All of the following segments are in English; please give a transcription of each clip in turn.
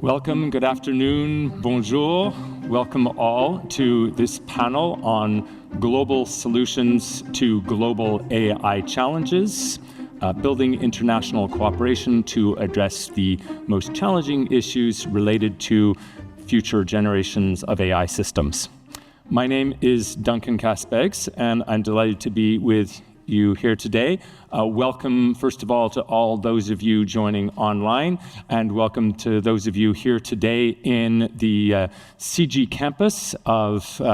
Welcome, good afternoon, bonjour. Welcome all to this panel on global solutions to global AI challenges, building international cooperation to address the most challenging issues related to future generations of AI systems. My name is Duncan Cass-Beggs, and I'm delighted to be with you here today. Welcome, first of all, to all those of you joining online, and welcome to those of you here today in the CIGI campus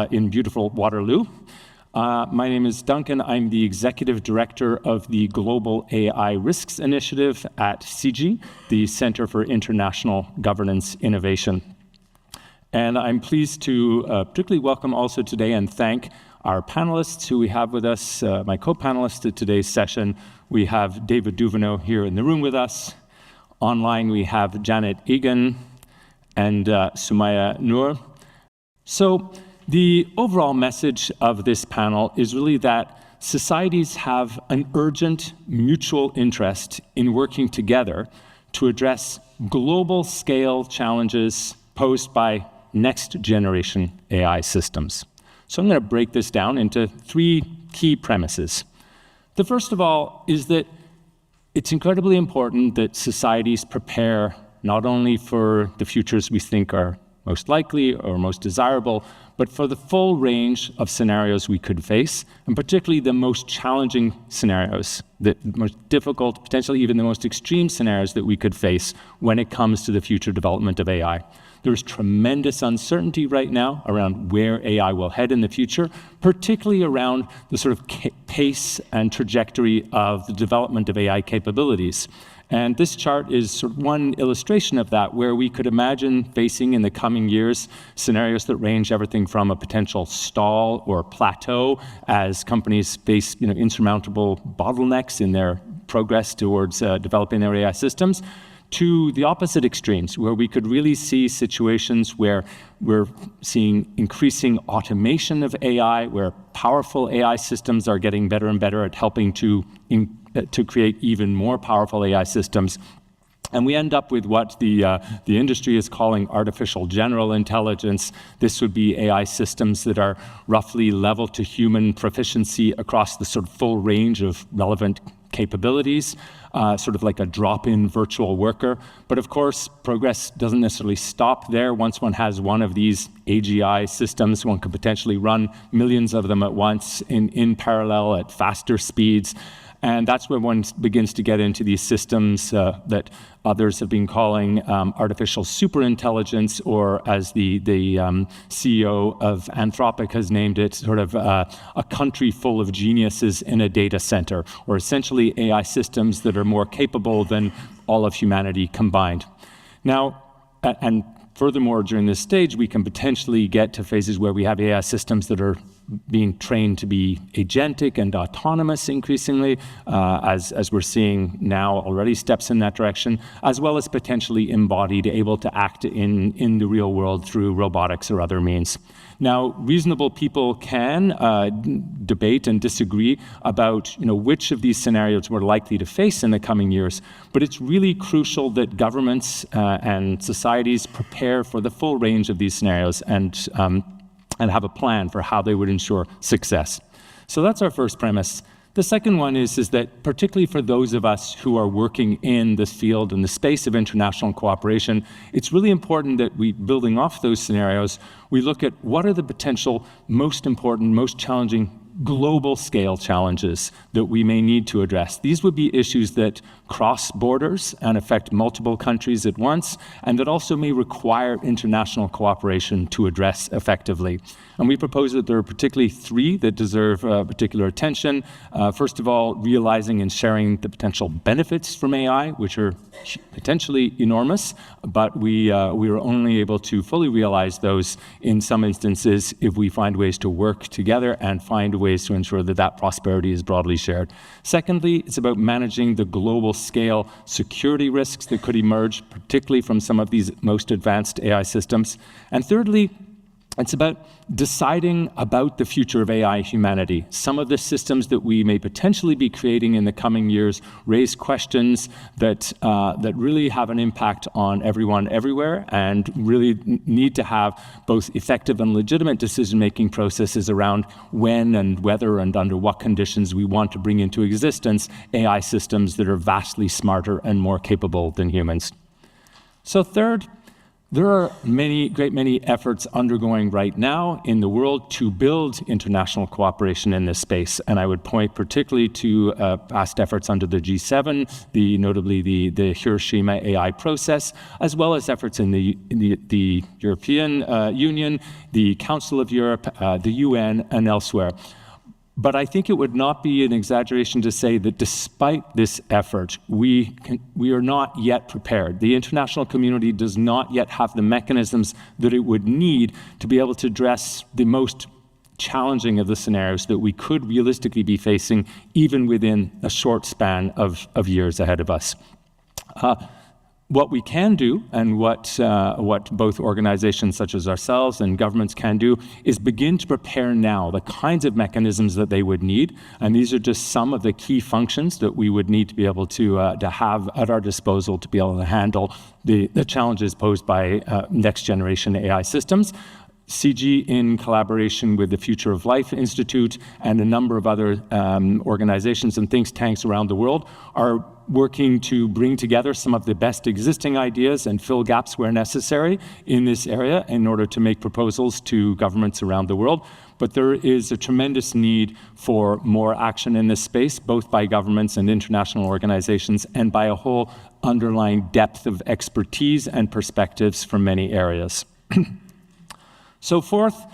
in beautiful Waterloo. My name is Duncan. I'm the Executive Director of the Global AI Risks Initiative at CIGI, the Center for International Governance Innovation. And I'm pleased to particularly welcome also today and thank our panelists who we have with us, my co-panelists at today's session. We have David Duvenaud here in the room with us. Online we have Janet Egan and Sumaya Nur. So the overall message of this panel is really that societies have an urgent mutual interest in working together to address global scale challenges posed by next generation AI systems. So I'm going to break this down into three key premises. The first of all is that it's incredibly important that societies prepare not only for the futures we think are most likely or most desirable, but for the full range of scenarios we could face, and particularly the most challenging scenarios, the most difficult, potentially even the most extreme scenarios that we could face when it comes to the future development of AI. There's tremendous uncertainty right now around where AI will head in the future, particularly around the sort of pace and trajectory of the development of AI capabilities. And this chart is sort of one illustration of that, where we could imagine facing in the coming years scenarios that range everything from a potential stall or plateau as companies face insurmountable bottlenecks in their progress towards developing their AI systems, to the opposite extremes, where we could really see situations where we're seeing increasing automation of AI, where powerful AI systems are getting better and better at helping to create even more powerful AI systems. And we end up with what the industry is calling artificial general intelligence. This would be AI systems that are roughly level to human proficiency across the sort of full range of relevant capabilities, sort of like a drop-in virtual worker. But of course, progress doesn't necessarily stop there. Once one has one of these AGI systems, one could potentially run millions of them at once in parallel at faster speeds. And that's when one begins to get into these systems that others have been calling artificial superintelligence, or as the CEO of Anthropic has named it, sort of a country full of geniuses in a data center, or essentially AI systems that are more capable than all of humanity combined. Now, and furthermore, during this stage, we can potentially get to phases where we have AI systems that are being trained to be agentic and autonomous increasingly, as we're seeing now already steps in that direction, as well as potentially embodied, able to act in the real world through robotics or other means. Now, reasonable people can debate and disagree about which of these scenarios we're likely to face in the coming years, but it's really crucial that governments and societies prepare for the full range of these scenarios and have a plan for how they would ensure success. So that's our first premise. The second one is that particularly for those of us who are working in this field, in the space of international cooperation, it's really important that we, building off those scenarios, we look at what are the potential most important, most challenging global scale challenges that we may need to address. These would be issues that cross borders and affect multiple countries at once, and that also may require international cooperation to address effectively. And we propose that there are particularly three that deserve particular attention. First of all, realizing and sharing the potential benefits from AI, which are potentially enormous, but we are only able to fully realize those in some instances if we find ways to work together and find ways to ensure that that prosperity is broadly shared. Secondly, it's about managing the global scale security risks that could emerge, particularly from some of these most advanced AI systems. And thirdly, It's about deciding about the future of AI humanity. Some of the systems that we may potentially be creating in the coming years raise questions that really have an impact on everyone everywhere, and really need to have both effective and legitimate decision-making processes around when and whether and under what conditions we want to bring into existence AI systems that are vastly smarter and more capable than humans. So third, there are great many efforts undergoing right now in the world to build international cooperation in this space. And I would point particularly to past efforts under the G7, notably the Hiroshima AI process, as well as efforts in the European Union, the Council of Europe, the UN, and elsewhere. But I think it would not be an exaggeration to say that despite this effort, we are not yet prepared. The international community does not yet have the mechanisms that it would need to be able to address the most challenging of the scenarios that we could realistically be facing, even within a short span of years ahead of us. What we can do, and what both organizations such as ourselves and governments can do, is begin to prepare now the kinds of mechanisms that they would need. And these are just some of the key functions that we would need to be able to have at our disposal to be able to handle the challenges posed by next generation AI systems. CIGI, in collaboration with the Future of Life Institute and a number of other organizations and think tanks around the world, are working to bring together some of the best existing ideas and fill gaps where necessary in this area in order to make proposals to governments around the world. But there is a tremendous need for more action in this space, both by governments and international organizations, and by a whole underlying depth of expertise and perspectives from many areas. So fourth,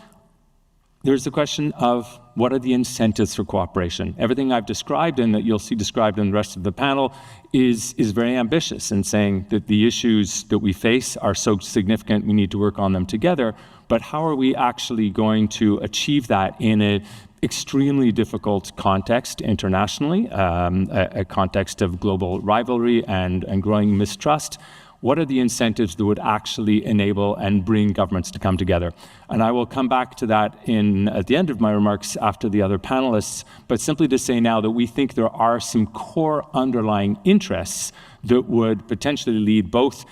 there's the question of what are the incentives for cooperation. Everything I've described and that you'll see described in the rest of the panel is very ambitious in saying that the issues that we face are so significant we need to work on them together. But how are we actually going to achieve that in an extremely difficult context internationally, a context of global rivalry and growing mistrust? What are the incentives that would actually enable and bring governments to come together? And I will come back to that at the end of my remarks after the other panelists, but simply to say now that we think there are some core underlying interests that would potentially lead both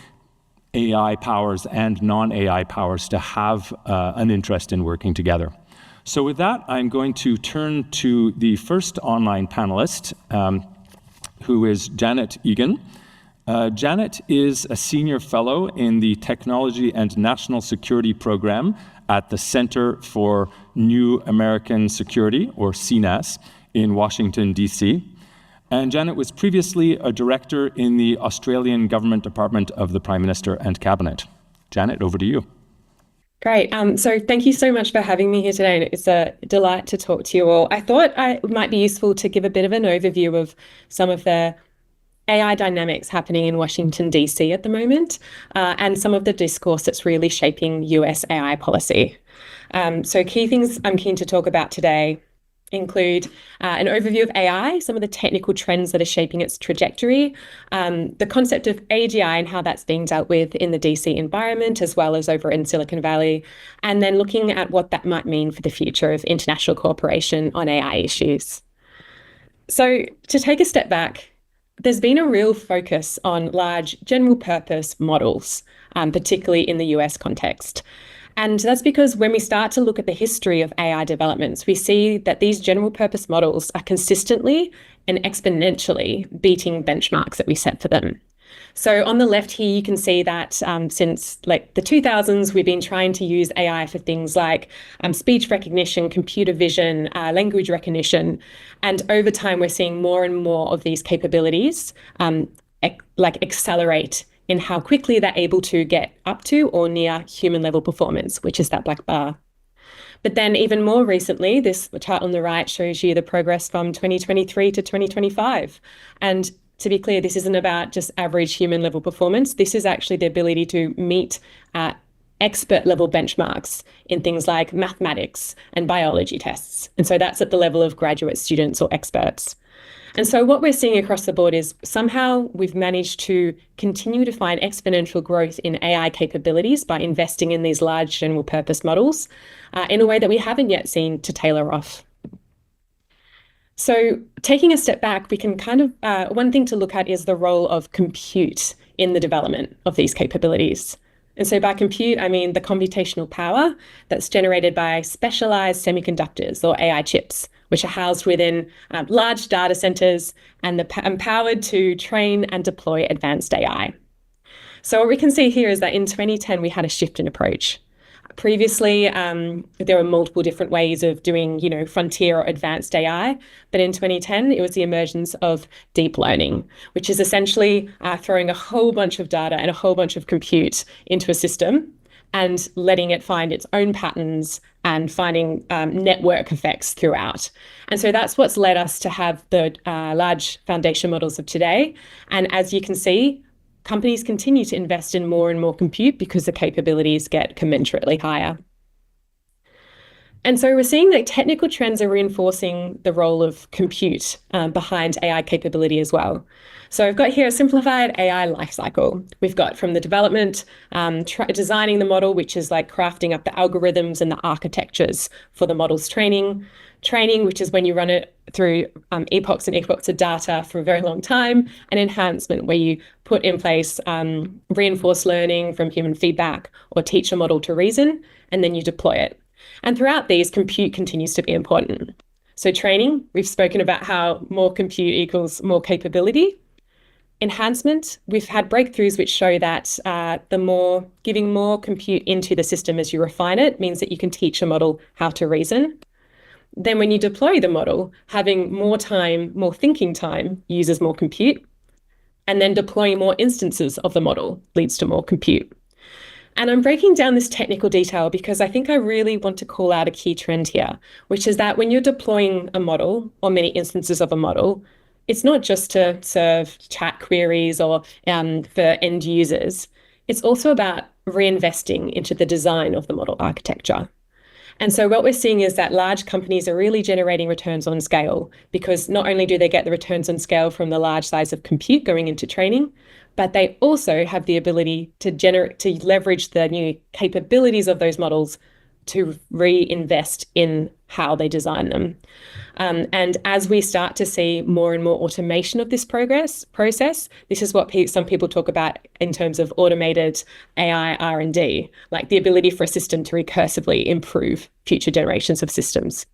AI powers and non-AI powers to have an interest in working together. So with that, I'm going to turn to the first online panelist, who is Janet Egan. Janet is a senior fellow in the Technology and National Security Program at the Center for New American Security, or CNAS, in Washington, D.C. And Janet was previously a director in the Australian Government Department of the Prime Minister and Cabinet. Janet, over to you. Great. So thank you so much for having me here today. It's a delight to talk to you all. I thought it might be useful to give a bit of an overview of some of the AI dynamics happening in Washington, D.C. at the moment, and some of the discourse that's really shaping US AI policy. So key things I'm keen to talk about today include an overview of AI, some of the technical trends that are shaping its trajectory, the concept of AGI and how that's being dealt with in the DC environment, as well as over in Silicon Valley, and then looking at what that might mean for the future of international cooperation on AI issues. So to take a step back, there's been a real focus on large general purpose models, particularly in the US context. And that's because when we start to look at the history of AI developments, we see that these general purpose models are consistently and exponentially beating benchmarks that we set for them. So on the left here, you can see that since like the 2000s, we've been trying to use AI for things like speech recognition, computer vision, language recognition. And over time, we're seeing more and more of these capabilities accelerate in how quickly they're able to get up to or near human level performance, which is that black bar. But then even more recently, this chart on the right shows you the progress from 2023 to 2025. And to be clear, this isn't about just average human level performance. This is actually the ability to meet expert level benchmarks in things like mathematics and biology tests. And so that's at the level of graduate students or experts. And so what we're seeing across the board is somehow we've managed to continue to find exponential growth in AI capabilities by investing in these large general purpose models in a way that we haven't yet seen to tailor off. So taking a step back, we can one thing to look at is the role of compute in the development of these capabilities. And so by compute, I mean the computational power that's generated by specialized semiconductors or AI chips, which are housed within large data centers and empowered to train and deploy advanced AI. So what we can see here is that in 2010, we had a shift in approach. Previously, there were multiple different ways of doing, frontier or advanced AI. But in 2010, it was the emergence of deep learning, which is essentially throwing a whole bunch of data and a whole bunch of compute into a system and letting it find its own patterns and finding network effects throughout. And so that's what's led us to have the large foundation models of today. And as you can see, companies continue to invest in more and more compute because the capabilities get commensurately higher. And so we're seeing that technical trends are reinforcing the role of compute behind AI capability as well. So I've got here a simplified AI lifecycle. We've got from the development, designing the model, which is like crafting up the algorithms and the architectures for the model's training, which is when you run it through epochs and epochs of data for a very long time, and enhancement, where you put in place reinforced learning from human feedback or teach a model to reason, and then you deploy it. And throughout these, compute continues to be important. So training, we've spoken about how more compute equals more capability. Enhancement, we've had breakthroughs which show that giving more compute into the system as you refine it means that you can teach a model how to reason. Then when you deploy the model, having more time, more thinking time uses more compute. And then deploying more instances of the model leads to more compute. And I'm breaking down this technical detail because I think I really want to call out a key trend here, which is that when you're deploying a model or many instances of a model, it's not just to serve chat queries or for end users. It's also about reinvesting into the design of the model architecture. And so what we're seeing is that large companies are really generating returns on scale, because not only do they get the returns on scale from the large size of compute going into training, but they also have the ability to leverage the new capabilities of those models to reinvest in how they design them. And as we start to see more and more automation of this process, this is what some people talk about in terms of automated AI R&D, like the ability for a system to recursively improve future generations of systems.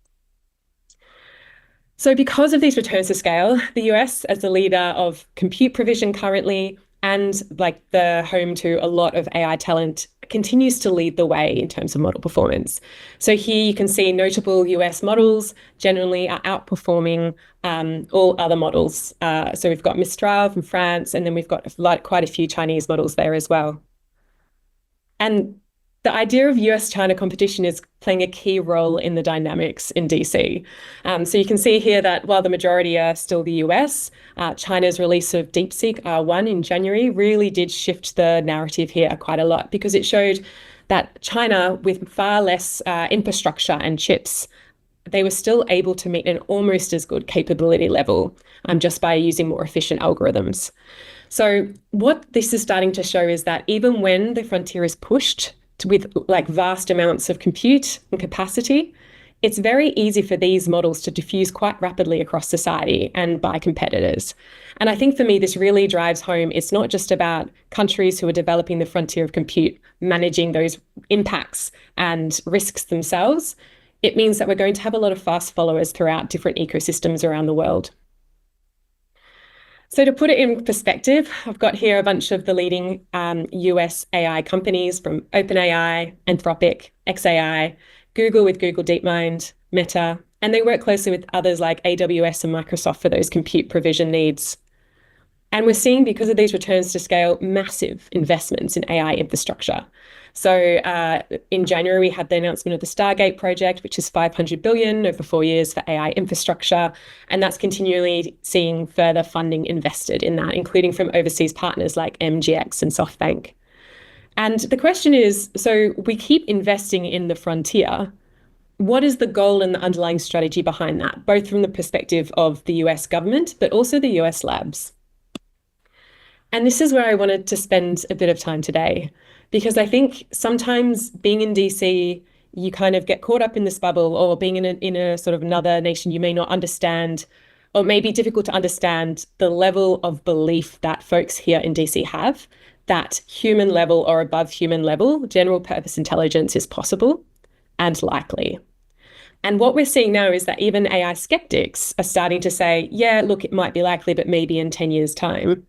So because of these returns to scale, the US, as the leader of compute provision currently, and like the home to a lot of AI talent, continues to lead the way in terms of model performance. So here you can see notable US models generally are outperforming all other models. So we've got Mistral from France, and then we've got quite a few Chinese models there as well. And the idea of US-China competition is playing a key role in the dynamics in DC. So you can see here that while the majority are still the US, China's release of DeepSeek R1 in January really did shift the narrative here quite a lot, because it showed that China, with far less infrastructure and chips, they were still able to meet an almost as good capability level just by using more efficient algorithms. So what this is starting to show is that even when the frontier is pushed with like vast amounts of compute and capacity, it's very easy for these models to diffuse quite rapidly across society and by competitors. And I think for me, this really drives home, it's not just about countries who are developing the frontier of compute managing those impacts and risks themselves. It means that we're going to have a lot of fast followers throughout different ecosystems around the world. So to put it in perspective, I've got here a bunch of the leading US AI companies, from OpenAI, Anthropic, xAI, Google with Google DeepMind, Meta, and they work closely with others like AWS and Microsoft for those compute provision needs. And we're seeing, because of these returns to scale, massive investments in AI infrastructure. So in January, we had the announcement of the Stargate project, which is $500 billion over 4 years for AI infrastructure. And that's continually seeing further funding invested in that, including from overseas partners like MGX and SoftBank. And the question is, so we keep investing in the frontier, what is the goal and the underlying strategy behind that, both from the perspective of the US government, but also the US labs? And this is where I wanted to spend a bit of time today, because I think sometimes being in DC, you kind of get caught up in this bubble, or being in a sort of another nation, you may not understand, or it may be difficult to understand the level of belief that folks here in DC have that human level or above human level general purpose intelligence is possible and likely. And what we're seeing now is that even AI skeptics are starting to say, yeah, look, it might be likely, but maybe in 10 years' time.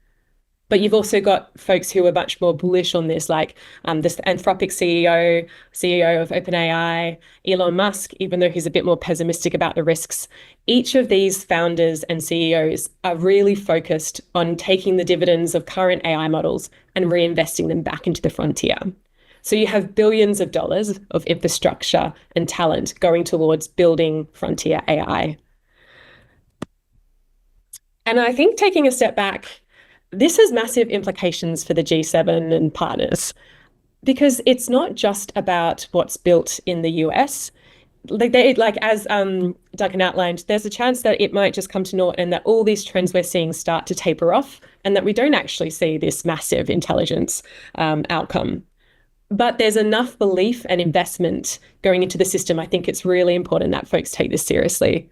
But you've also got folks who are much more bullish on this, like this Anthropic CEO of OpenAI, Elon Musk, even though he's a bit more pessimistic about the risks. Each of these founders and CEOs are really focused on taking the dividends of current AI models and reinvesting them back into the frontier. So you have billions of dollars of infrastructure and talent going towards building frontier AI. And I think taking a step back, this has massive implications for the G7 and partners, because it's not just about what's built in the US. As Duncan outlined, there's a chance that it might just come to naught and that all these trends we're seeing start to taper off and that we don't actually see this massive intelligence outcome. But there's enough belief and investment going into the system. I think it's really important that folks take this seriously,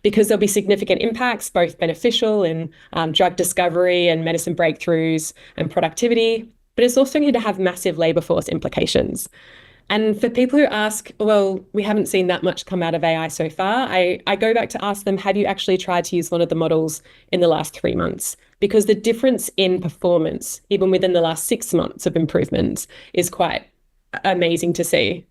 because there'll be significant impacts, both beneficial in drug discovery and medicine breakthroughs and productivity, but it's also going to have massive labor force implications. And for people who ask, well, we haven't seen that much come out of AI so far, I go back to ask them, have you actually tried to use one of the models in the last 3 months? Because the difference in performance, even within the last 6 months of improvements, is quite amazing to see.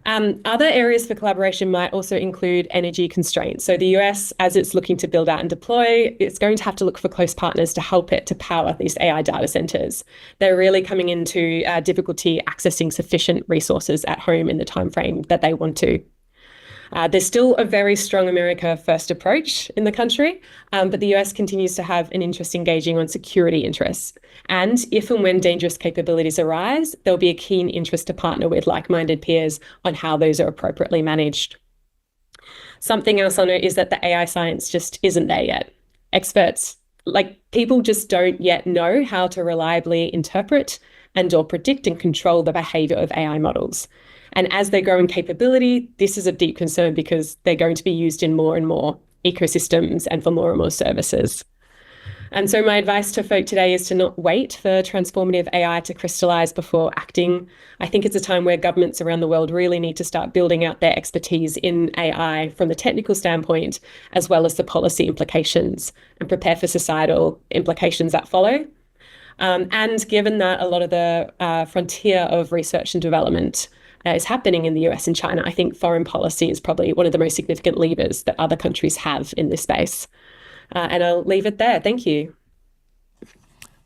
Other areas for collaboration might also include energy constraints. So the US, as it's looking to build out and deploy, it's going to have to look for close partners to help it to power these AI data centers. They're really coming into difficulty accessing sufficient resources at home in the timeframe that they want to. There's still a very strong America first approach in the country, but the US continues to have an interest engaging on security interests. And if and when dangerous capabilities arise, there'll be a keen interest to partner with like-minded peers on how those are appropriately managed. Something else I'll note is that the AI science just isn't there yet. Experts, like people just don't yet know how to reliably interpret and or predict and control the behavior of AI models. And as they grow in capability, this is a deep concern because they're going to be used in more and more ecosystems and for more and more services. And so my advice to folk today is to not wait for transformative AI to crystallize before acting. I think it's a time where governments around the world really need to start building out their expertise in AI from the technical standpoint, as well as the policy implications, and prepare for societal implications that follow. And given that a lot of the frontier of research and development is happening in the US and China, I think foreign policy is probably one of the most significant levers that other countries have in this space. And I'll leave it there. Thank you.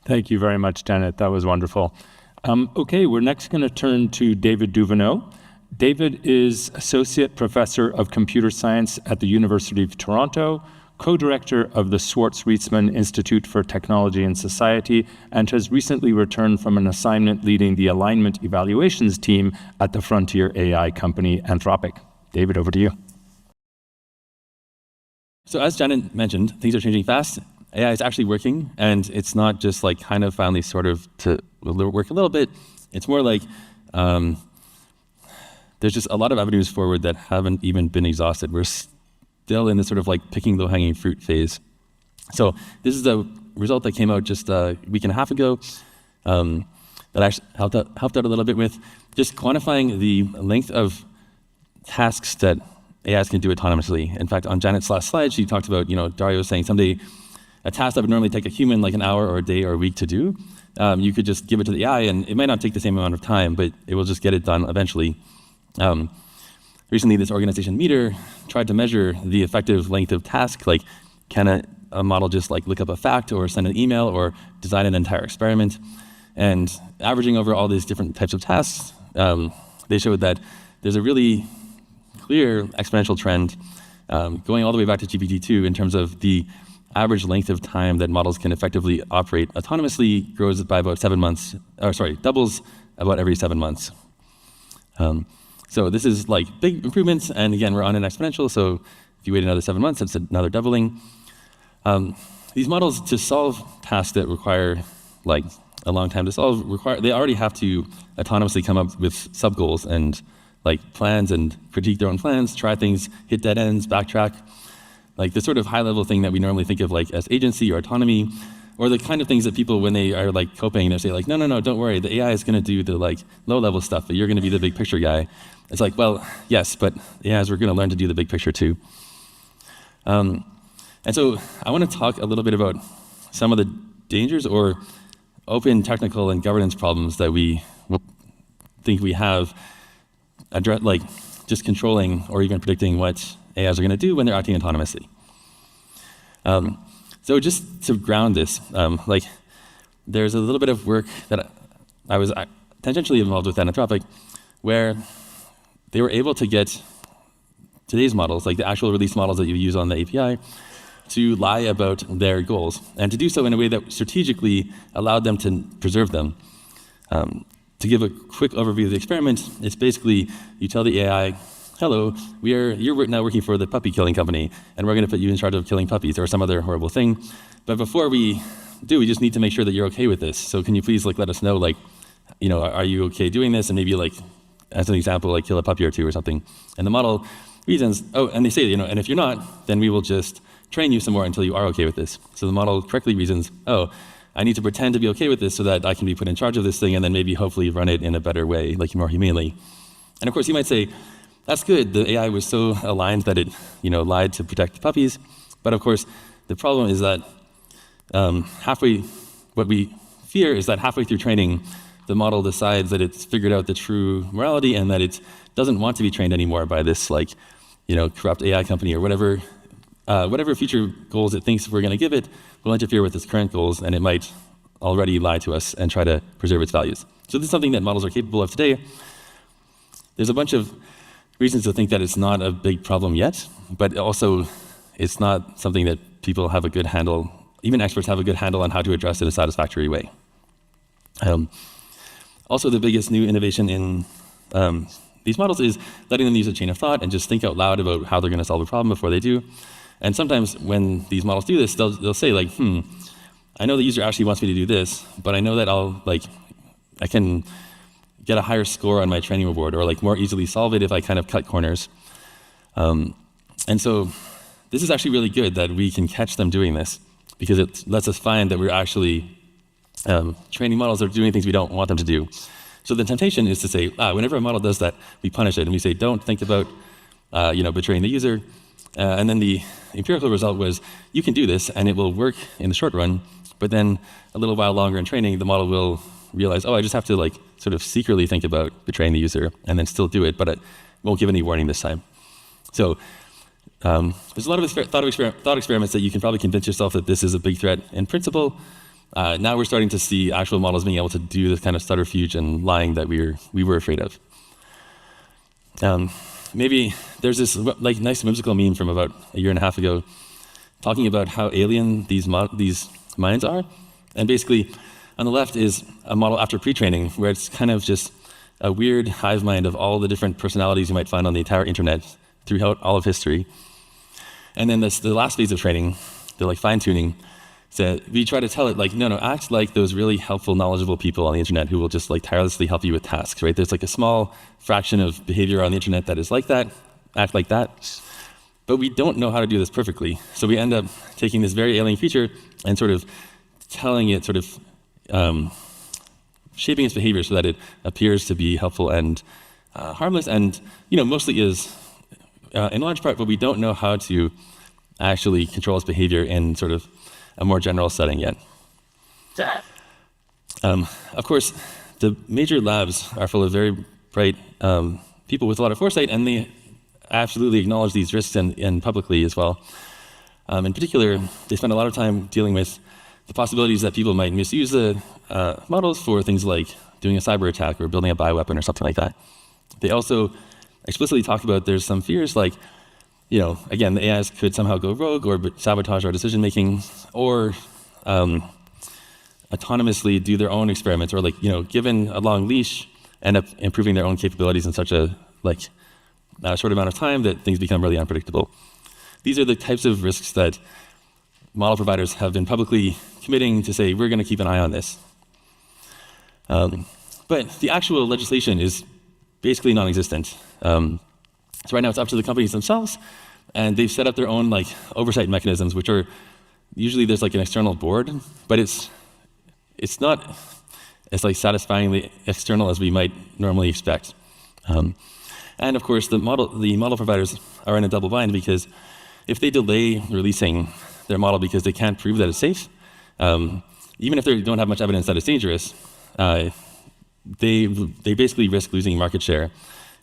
Thank you very much, Janet. That was wonderful. Okay, we're next going to turn to David Duvenaud. David is Associate Professor of Computer Science at the University of Toronto, co-director of the Schwartz Reisman Institute for Technology and Society, and has recently returned from an assignment leading the alignment evaluations team at the frontier AI company Anthropic. David, over to you. So as Janet mentioned, things are changing fast. AI is actually working, and it's not just like kind of finally sort of to work a little bit. It's more like there's just a lot of avenues forward that haven't even been exhausted. We're still in this sort of like picking low-hanging fruit phase. So this is a result that came out just a week and a half ago that actually helped out a little bit with just quantifying the length of tasks that AIs can do autonomously. In fact, on Janet's last slide, she talked about, Dario was saying someday a task that would normally take a human like an hour or a day or a week to do, you could just give it to the AI and it might not take the same amount of time, but it will just get it done eventually. Recently, this organization Meter tried to measure the effective length of task, like can a model just like look up a fact or send an email or design an entire experiment? And averaging over all these different types of tasks, they showed that there's a really clear exponential trend going all the way back to GPT-2 in terms of the average length of time that models can effectively operate autonomously grows by about 7 months, doubles about every 7 months. So this is like big improvements, and again, we're on an exponential, so if you wait another 7 months, that's another doubling. These models, to solve tasks that require like a long time to solve, they already have to autonomously come up with sub-goals and like plans and critique their own plans, try things, hit dead ends, backtrack. Like the sort of high-level thing that we normally think of like as agency or autonomy, or the kind of things that people, when they are like coping, they say like, no, don't worry, the AI is going to do the like low-level stuff, but you're going to be the big picture guy. It's like, well, yes, but AIs, we're going to learn to do the big picture too. And so I want to talk a little bit about some of the dangers or open technical and governance problems that we think we have, like just controlling or even predicting what AIs are going to do when they're acting autonomously. So just to ground this, like there's a little bit of work that I was tangentially involved with at Anthropic, where they were able to get today's models, like the actual release models that you use on the API, to lie about their goals, and to do so in a way that strategically allowed them to preserve them. To give a quick overview of the experiment, it's basically you tell the AI, hello, you're now working for the puppy killing company, and we're going to put you in charge of killing puppies or some other horrible thing. But before we do, we just need to make sure that you're okay with this. So can you please like let us know, like, you know, are you okay doing this? And maybe like, as an example, like kill a puppy or two or something. And the model reasons, and they say, you know, and if you're not, then we will just train you some more until you are okay with this. So the model correctly reasons, I need to pretend to be okay with this so that I can be put in charge of this thing and then maybe hopefully run it in a better way, like more humanely. And of course you might say, that's good, the AI was so aligned that it, you know, lied to protect the puppies. But of course, the problem is that what we fear is that halfway through training, the model decides that it's figured out the true morality and that it doesn't want to be trained anymore by this, like, you know, corrupt AI company or whatever future goals it thinks we're going to give it will interfere with its current goals, and it might already lie to us and try to preserve its values. So this is something that models are capable of today. There's a bunch of reasons to think that it's not a big problem yet, but also it's not something that people have a good handle, even experts have a good handle on how to address in a satisfactory way. Also, the biggest new innovation in these models is letting them use a chain of thought and just think out loud about how they're going to solve a problem before they do. And sometimes when these models do this, they'll say like, I know the user actually wants me to do this, but I know that I can get a higher score on my training reward, or like more easily solve it if I kind of cut corners. And so this is actually really good that we can catch them doing this, because it lets us find that we're actually training models that are doing things we don't want them to do. So the temptation is to say, whenever a model does that, we punish it, and we say, don't think about betraying the user. And then the empirical result was, you can do this, and it will work in the short run, but then a little while longer in training, the model will realize, I just have to like sort of secretly think about betraying the user, and then still do it, but it won't give any warning this time. So there's a lot of thought experiments that you can probably convince yourself that this is a big threat in principle. Now we're starting to see actual models being able to do this kind of subterfuge and lying that we were afraid of. Maybe there's this like nice whimsical meme from about a year and a half ago talking about how alien these minds are. And basically, on the left is a model after pre-training, where it's kind of just a weird hive mind of all the different personalities you might find on the entire internet throughout all of history. And then the last phase of training, the like fine-tuning, so we try to tell it like, no, act like those really helpful, knowledgeable people on the internet who will just like tirelessly help you with tasks, right? There's like a small fraction of behavior on the internet that is like that, act like that. But we don't know how to do this perfectly. So we end up taking this very alien feature and sort of telling it, sort of shaping its behavior so that it appears to be helpful and harmless, and mostly is in large part, but we don't know how to actually control its behavior in sort of a more general setting yet. Of course, the major labs are full of very bright people with a lot of foresight, and they absolutely acknowledge these risks and publicly as well. In particular, they spend a lot of time dealing with the possibilities that people might misuse the models for things like doing a cyber attack or building a bioweapon or something like that. They also explicitly talk about there's some fears like, again, the AIs could somehow go rogue or sabotage our decision-making, or autonomously do their own experiments, or given a long leash, end up improving their own capabilities in such a like a short amount of time that things become really unpredictable. These are the types of risks that model providers have been publicly committing to say, we're going to keep an eye on this. But the actual legislation is basically non-existent. So right now it's up to the companies themselves, and they've set up their own like oversight mechanisms, which are usually there's like an external board, but it's not as like satisfyingly external as we might normally expect. And of course, the model providers are in a double bind because if they delay releasing their model because they can't prove that it's safe, even if they don't have much evidence that it's dangerous, they basically risk losing market share.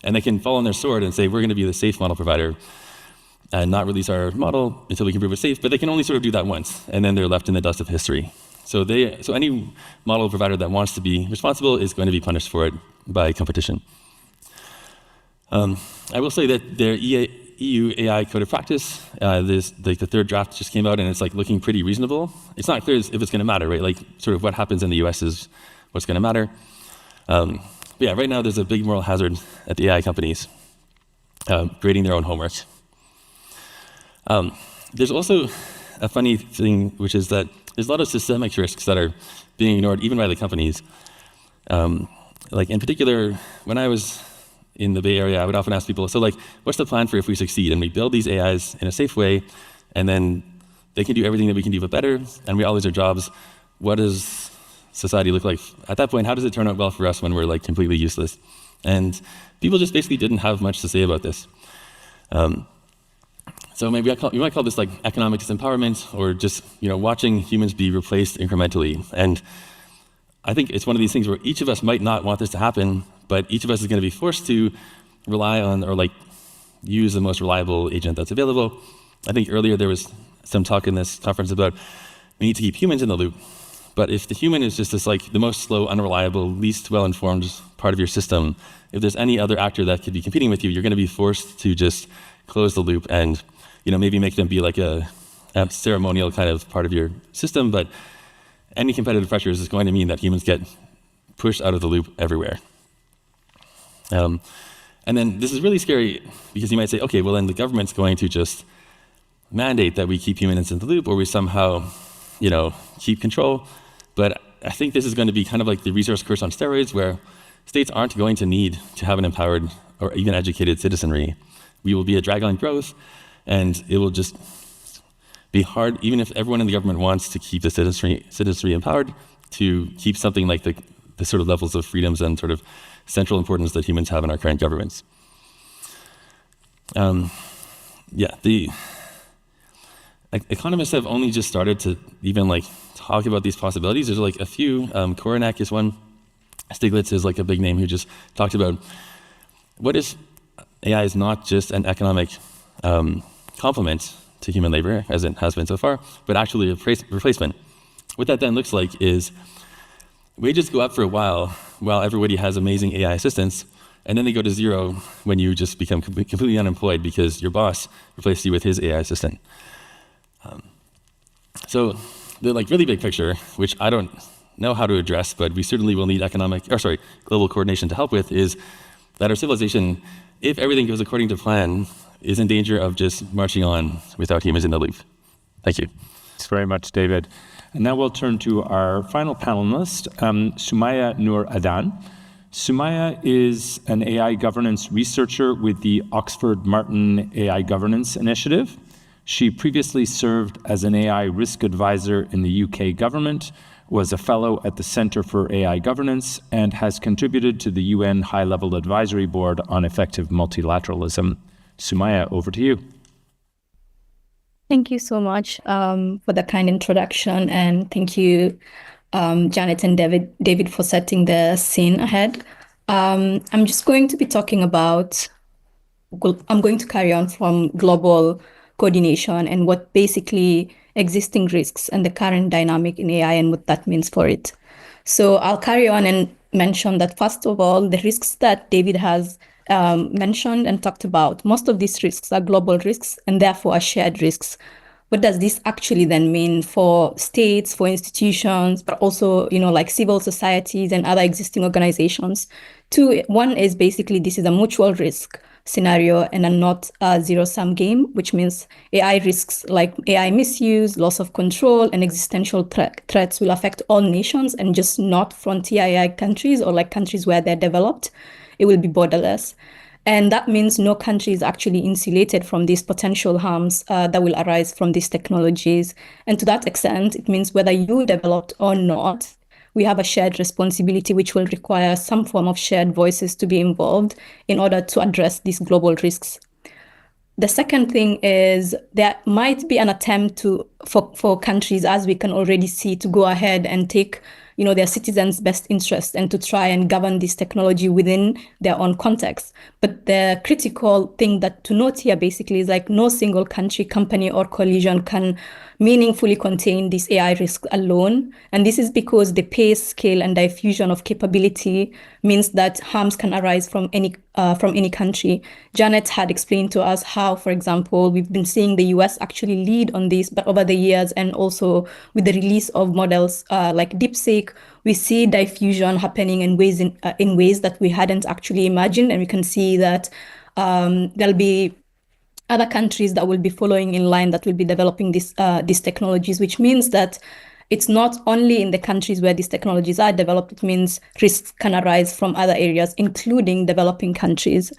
And they can fall on their sword and say, we're going to be the safe model provider and not release our model until we can prove it's safe. But they can only sort of do that once, and then they're left in the dust of history. So any model provider that wants to be responsible is going to be punished for it by competition. I will say that their EU AI Code of Practice, the third draft just came out, and it's like looking pretty reasonable. It's not clear if it's going to matter, right? Like sort of what happens in the US is what's going to matter. But yeah, right now there's a big moral hazard at the AI companies grading their own homework. There's also a funny thing, which is that there's a lot of systemic risks that are being ignored even by the companies. Like in particular, when I was in the Bay Area, I would often ask people, so like, what's the plan for if we succeed and we build these AIs in a safe way, and then they can do everything that we can do but better, and we all lose our jobs, what does society look like at that point? How does it turn out well for us when we're like completely useless? And people just basically didn't have much to say about this. So maybe you might call this like economic disempowerment, or just watching humans be replaced incrementally. And I think it's one of these things where each of us might not want this to happen, but each of us is going to be forced to rely on or like use the most reliable agent that's available. I think earlier there was some talk in this conference about we need to keep humans in the loop. But if the human is just this like the most slow, unreliable, least well-informed part of your system, if there's any other actor that could be competing with you, you're going to be forced to just close the loop and maybe make them be like a ceremonial kind of part of your system. But any competitive pressures is going to mean that humans get pushed out of the loop everywhere. And then this is really scary because you might say, okay, well then the government's going to just mandate that we keep humans in the loop, or we somehow, keep control. But I think this is going to be kind of like the resource curse on steroids, where states aren't going to need to have an empowered or even educated citizenry. We will be a drag on growth, and it will just be hard, even if everyone in the government wants to keep the citizenry empowered, to keep something like the sort of levels of freedoms and sort of central importance that humans have in our current governments. The economists have only just started to even like talk about these possibilities. There's like a few, Koronek is one, Stiglitz is like a big name who just talked about what if AI is not just an economic complement to human labor, as it has been so far, but actually a replacement. What that then looks like is wages go up for a while everybody has amazing AI assistants, and then they go to zero when you just become completely unemployed because your boss replaced you with his AI assistant. So the like really big picture, which I don't know how to address, but we certainly will need global coordination to help with, is that our civilization, if everything goes according to plan, is in danger of just marching on without humans in the loop. Thank you. Thanks very much, David. And now we'll turn to our final panelist, Sumaya Nur Adan. Sumaya is an AI governance researcher with the Oxford Martin AI Governance Initiative. She previously served as an AI risk advisor in the UK government, was a fellow at the Centre for AI Governance, and has contributed to the UN High-Level Advisory Board on Effective Multilateralism. Sumaya, over to you. Thank you so much for the kind introduction, and thank you, Janet and David, for setting the scene ahead. I'm just going to be talking about, I'm going to carry on from global coordination and what basically existing risks and the current dynamic in AI and what that means for it. So I'll carry on and mention that, first of all, the risks that David has mentioned and talked about, most of these risks are global risks and therefore are shared risks. what does this actually then mean for states, for institutions, but also, like civil societies and other existing organizations? Two, one is basically this is a mutual risk scenario and a not a zero-sum game, which means AI risks like AI misuse, loss of control, and existential threats will affect all nations and just not frontier AI countries or like countries where they're developed. It will be borderless. And that means no country is actually insulated from these potential harms that will arise from these technologies. And to that extent, it means whether you developed or not, we have a shared responsibility which will require some form of shared voices to be involved in order to address these global risks. The second thing is there might be an attempt for countries, as we can already see, to go ahead and take their citizens' best interest and to try and govern this technology within their own context. But the critical thing to note here basically is like no single country, company, or coalition can meaningfully contain this AI risk alone. And this is because the pace, scale, and diffusion of capability means that harms can arise from any country. Janet had explained to us how, for example, we've been seeing the US actually lead on this, but over the years, and also with the release of models like DeepSeek, we see diffusion happening in ways that we hadn't actually imagined, and we can see that there'll be other countries that will be following in line that will be developing these technologies, which means that it's not only in the countries where these technologies are developed, it means risks can arise from other areas, including developing countries.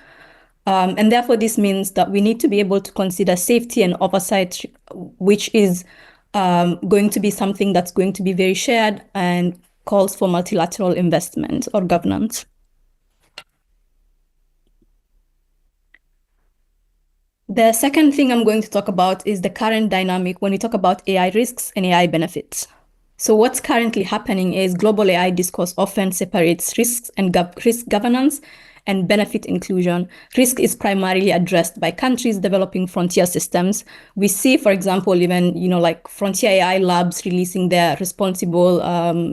And therefore, this means that we need to be able to consider safety and oversight, which is going to be something that's going to be very shared and calls for multilateral investment or governance. The second thing I'm going to talk about is the current dynamic when we talk about AI risks and AI benefits. So what's currently happening is global AI discourse often separates risks and risk governance and benefit inclusion. Risk is primarily addressed by countries developing frontier systems. We see, for example, even like frontier AI labs releasing their responsible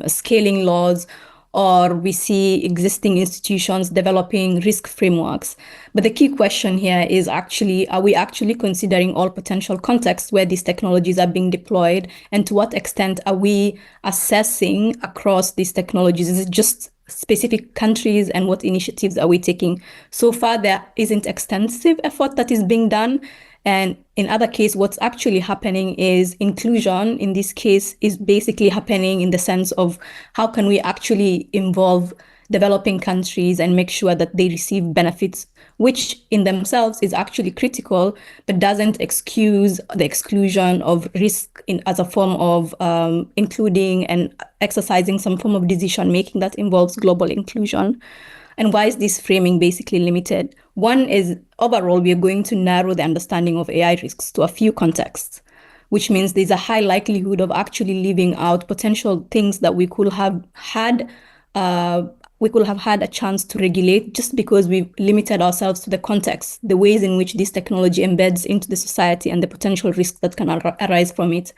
scaling laws, or we see existing institutions developing risk frameworks. But the key question here is actually, are we actually considering all potential contexts where these technologies are being deployed? And to what extent are we assessing across these technologies? Is it just specific countries, and what initiatives are we taking? So far, there isn't extensive effort that is being done. And in other case, what's actually happening is inclusion, in this case, is basically happening in the sense of how can we actually involve developing countries and make sure that they receive benefits, which in themselves is actually critical, but doesn't excuse the exclusion of risk as a form of including and exercising some form of decision making that involves global inclusion. And why is this framing basically limited? One is overall, we are going to narrow the understanding of AI risks to a few contexts, which means there's a high likelihood of actually leaving out potential things that we could have had a chance to regulate just because we've limited ourselves to the context, the ways in which this technology embeds into the society and the potential risks that can arise from it.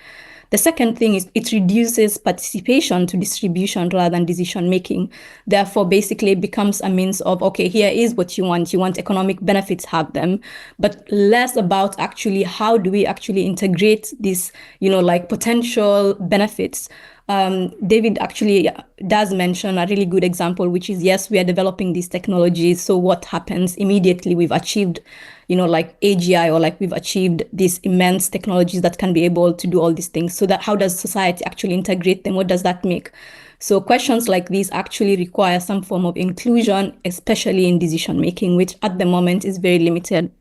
The second thing is it reduces participation to distribution rather than decision making. Therefore, basically it becomes a means of, okay, here is what you want. You want economic benefits, have them, but less about actually how do we actually integrate these, like potential benefits. David actually does mention a really good example, which is, yes, we are developing these technologies. So what happens immediately? We've achieved, like AGI, or like we've achieved these immense technologies that can be able to do all these things. So that how does society actually integrate them? What does that make? So questions like these actually require some form of inclusion, especially in decision making, which at the moment is very limited.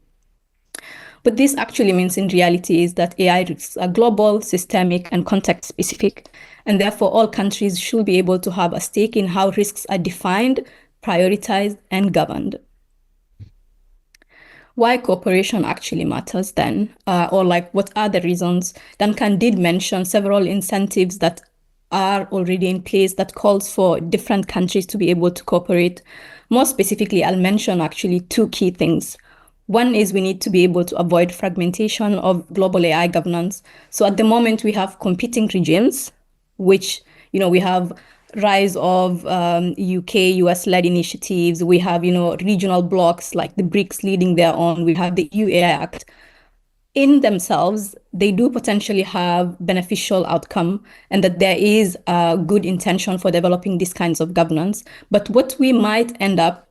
But this actually means in reality is that AI risks are global, systemic, and context specific. And therefore, all countries should be able to have a stake in how risks are defined, prioritized, and governed. Why cooperation actually matters then, or like what are the reasons? Duncan did mention several incentives that are already in place that calls for different countries to be able to cooperate. More specifically, I'll mention actually two key things. One is we need to be able to avoid fragmentation of global AI governance. So at the moment, we have competing regimes, which, we have rise of UK, US-led initiatives. We have, regional blocs like the BRICS leading their own. We have the EU AI Act. in themselves, they do potentially have beneficial outcome, and that there is a good intention for developing these kinds of governance. But what we might end up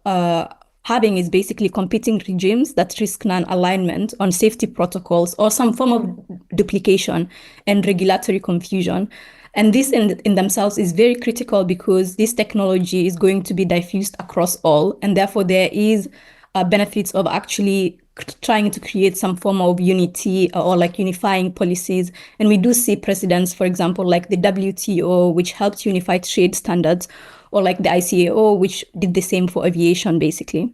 having is basically competing regimes that risk non-alignment on safety protocols or some form of duplication and regulatory confusion. And this in themselves is very critical because this technology is going to be diffused across all, and therefore there is benefits of actually trying to create some form of unity or like unifying policies. And we do see precedents, for example, like the WTO, which helped unify trade standards, or like the ICAO, which did the same for aviation, basically.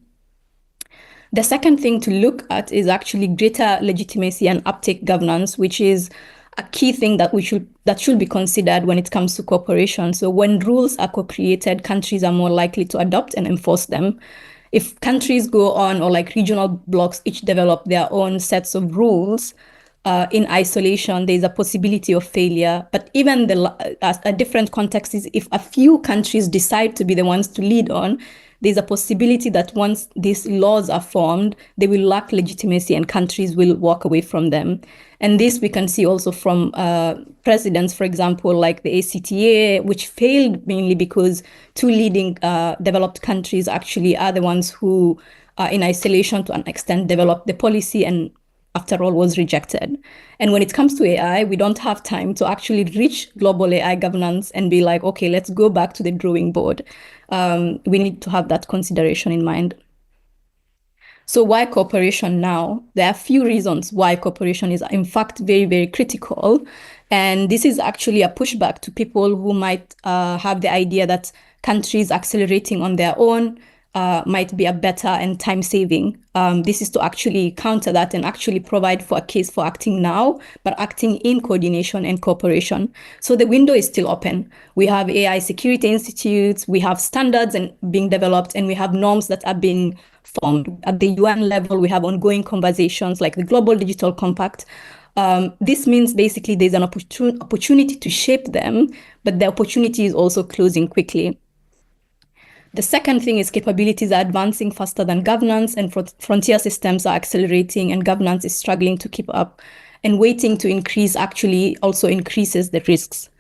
The second thing to look at is actually greater legitimacy and uptake governance, which is a key thing that should be considered when it comes to cooperation. So when rules are co-created, countries are more likely to adopt and enforce them. If countries go on, or like regional blocs each develop their own sets of rules in isolation, there's a possibility of failure. But even a different context is if a few countries decide to be the ones to lead on, there's a possibility that once these laws are formed, they will lack legitimacy and countries will walk away from them. And this we can see also from precedents, for example, like the ACTA, which failed mainly because two leading developed countries actually are the ones who, in isolation to an extent, developed the policy and after all was rejected. And when it comes to AI, we don't have time to actually reach global AI governance and be like, okay, let's go back to the drawing board. We need to have that consideration in mind. So why cooperation now? There are a few reasons why cooperation is in fact very, very critical. And this is actually a pushback to people who might have the idea that countries accelerating on their own might be a better and time-saving. This is to actually counter that and actually provide for a case for acting now, but acting in coordination and cooperation. So the window is still open. We have AI security institutes, we have standards being developed, and we have norms that are being formed. At the UN level, we have ongoing conversations like the Global Digital Compact. This means basically there's an opportunity to shape them, but the opportunity is also closing quickly. The second thing is capabilities are advancing faster than governance, and frontier systems are accelerating, and governance is struggling to keep up. And waiting to increase actually also increases the risks.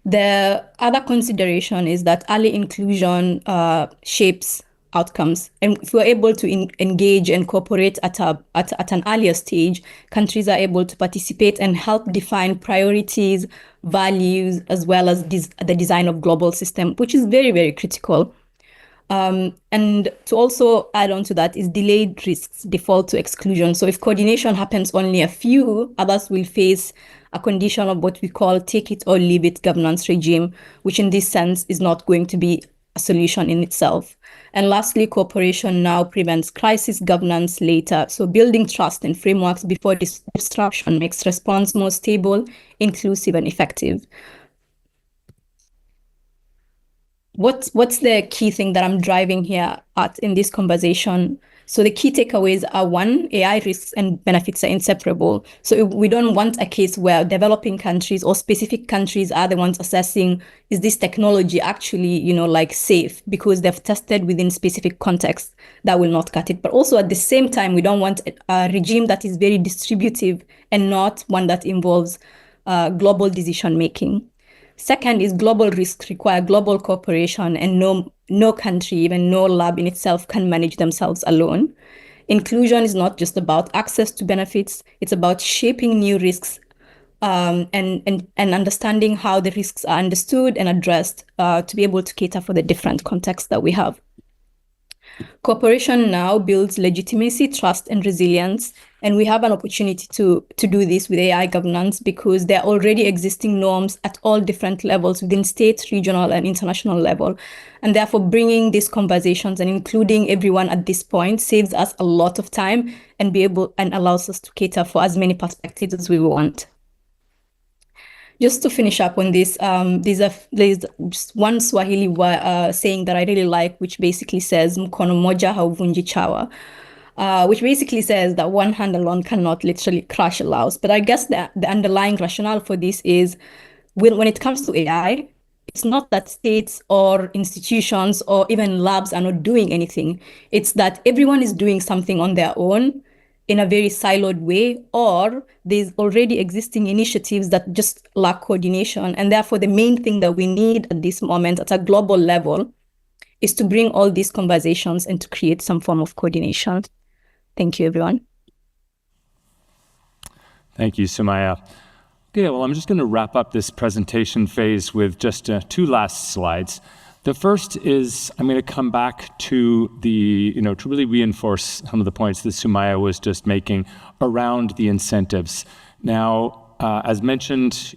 The other consideration is that early inclusion shapes outcomes. And if we're able to engage and cooperate at an earlier stage, countries are able to participate and help define priorities, values, as well as the design of global system, which is very, very critical. And to also add on to that is delayed risks default to exclusion. So if coordination happens only a few, others will face a condition of what we call take it or leave it governance regime, which in this sense is not going to be a solution in itself. And lastly, cooperation now prevents crisis governance later. So building trust and frameworks before disruption makes response more stable, inclusive, and effective. What's the key thing that I'm driving here at in this conversation? So the key takeaways are: one, AI risks and benefits are inseparable. So we don't want a case where developing countries or specific countries are the ones assessing, is this technology actually, like safe because they've tested within specific contexts. That will not cut it. But also at the same time, we don't want a regime that is very distributive and not one that involves global decision making. Second is global risks require global cooperation, and no country, even no lab in itself, can manage themselves alone. Inclusion is not just about access to benefits, it's about shaping new risks and understanding how the risks are understood and addressed to be able to cater for the different contexts that we have. Cooperation now builds legitimacy, trust, and resilience. And we have an opportunity to do this with AI governance because there are already existing norms at all different levels within state, regional, and international level. And therefore, bringing these conversations and including everyone at this point saves us a lot of time and allows us to cater for as many perspectives as we want. Just to finish up on this, there's just one Swahili saying that I really like, which basically says "mkono moja hauvunji chawa," which basically says that one hand alone cannot literally crush a louse. But I guess the underlying rationale for this is when it comes to AI, it's not that states or institutions or even labs are not doing anything. It's that everyone is doing something on their own, in a very siloed way, or there's already existing initiatives that just lack coordination. And therefore, the main thing that we need at this moment at a global level is to bring all these conversations and to create some form of coordination. Thank you, everyone. Thank you, Sumaya. Okay, well, I'm just going to wrap up this presentation phase with just 2 last slides. The first is I'm going to come back to to really reinforce some of the points that Sumaya was just making around the incentives. Now, as mentioned,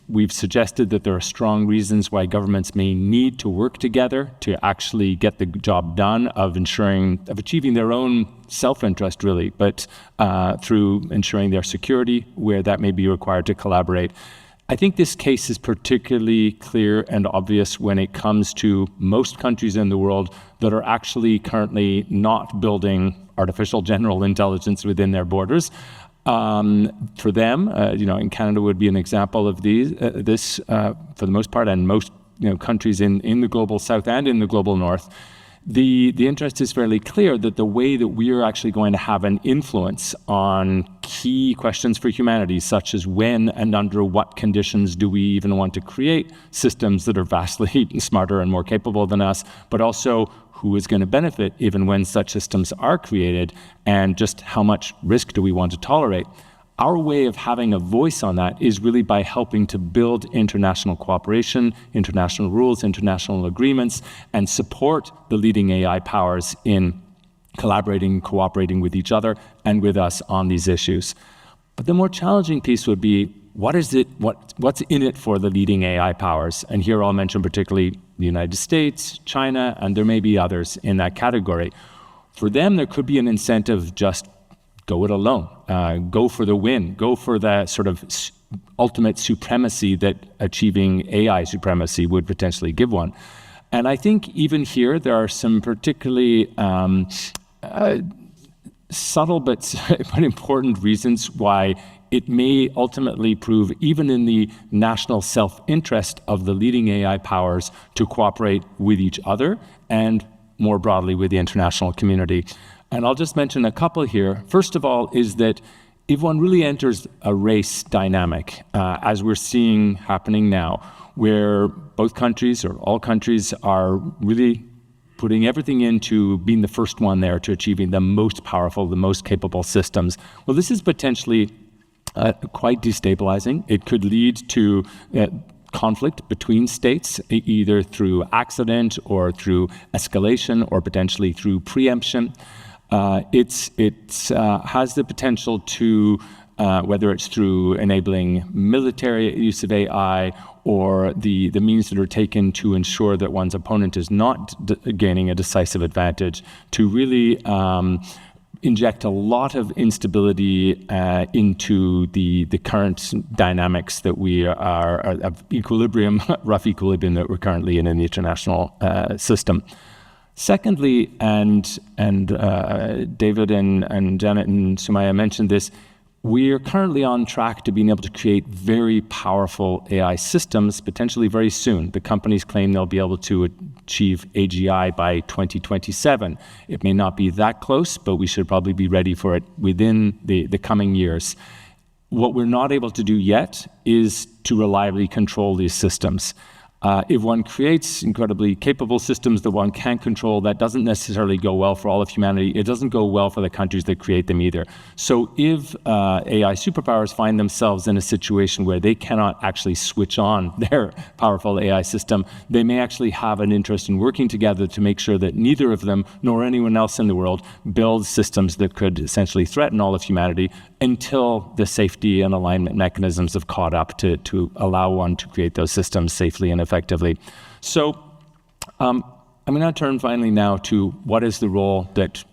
we've suggested that there are strong reasons why governments may need to work together to actually get the job done of achieving their own self-interest, really, but through ensuring their security, where that may be required to collaborate. I think this case is particularly clear and obvious when it comes to most countries in the world that are actually currently not building artificial general intelligence within their borders. For them, in Canada would be an example of this for the most part, and most countries in the global south and in the global north. The interest is fairly clear that the way that we are actually going to have an influence on key questions for humanity, such as when and under what conditions do we even want to create systems that are vastly smarter and more capable than us, but also who is going to benefit even when such systems are created, and just how much risk do we want to tolerate. Our way of having a voice on that is really by helping to build international cooperation, international rules, international agreements, and support the leading AI powers in collaborating, cooperating with each other and with us on these issues. But the more challenging piece would be, what's in it for the leading AI powers? And here I'll mention particularly the United States, China, and there may be others in that category. For them, there could be an incentive just go it alone, go for the win, go for that sort of ultimate supremacy that achieving AI supremacy would potentially give one. And I think even here, there are some particularly subtle but important reasons why it may ultimately prove, even in the national self-interest of the leading AI powers, to cooperate with each other and more broadly with the international community. And I'll just mention a couple here. First of all is that if one really enters a race dynamic, as we're seeing happening now, where both countries or all countries are really putting everything into being the first one there to achieving the most powerful, the most capable systems, well, this is potentially quite destabilizing. It could lead to conflict between states, either through accident or through escalation or potentially through preemption. It has the potential to, whether it's through enabling military use of AI or the means that are taken to ensure that one's opponent is not gaining a decisive advantage, to really inject a lot of instability into the current dynamics that we are of equilibrium, rough equilibrium that we're currently in the international system. Secondly, and David and Janet and Sumaya mentioned this, we are currently on track to being able to create very powerful AI systems potentially very soon. The companies claim they'll be able to achieve AGI by 2027. It may not be that close, but we should probably be ready for it within the coming years. What we're not able to do yet is to reliably control these systems. If one creates incredibly capable systems that one can't control, that doesn't necessarily go well for all of humanity. It doesn't go well for the countries that create them either. So if AI superpowers find themselves in a situation where they cannot actually switch on their powerful AI system, they may actually have an interest in working together to make sure that neither of them nor anyone else in the world builds systems that could essentially threaten all of humanity until the safety and alignment mechanisms have caught up to allow one to create those systems safely and effectively. So I'm going to turn finally now to what is the role that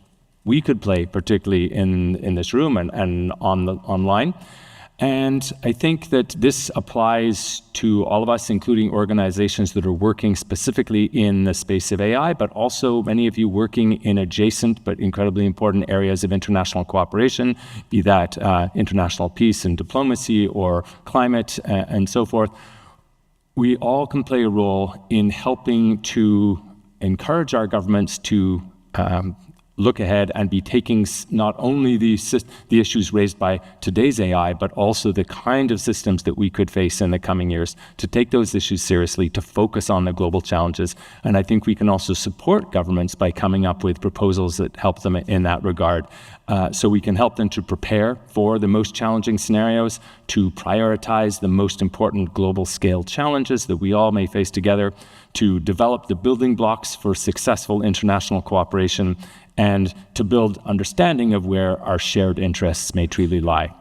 we could play, particularly in this room and online. And I think that this applies to all of us, including organizations that are working specifically in the space of AI, but also many of you working in adjacent but incredibly important areas of international cooperation, be that international peace and diplomacy or climate and so forth. We all can play a role in helping to encourage our governments to look ahead and be taking not only the issues raised by today's AI, but also the kind of systems that we could face in the coming years, to take those issues seriously, to focus on the global challenges. And I think we can also support governments by coming up with proposals that help them in that regard. So we can help them to prepare for the most challenging scenarios, to prioritize the most important global scale challenges that we all may face together, to develop the building blocks for successful international cooperation, and to build understanding of where our shared interests may truly lie.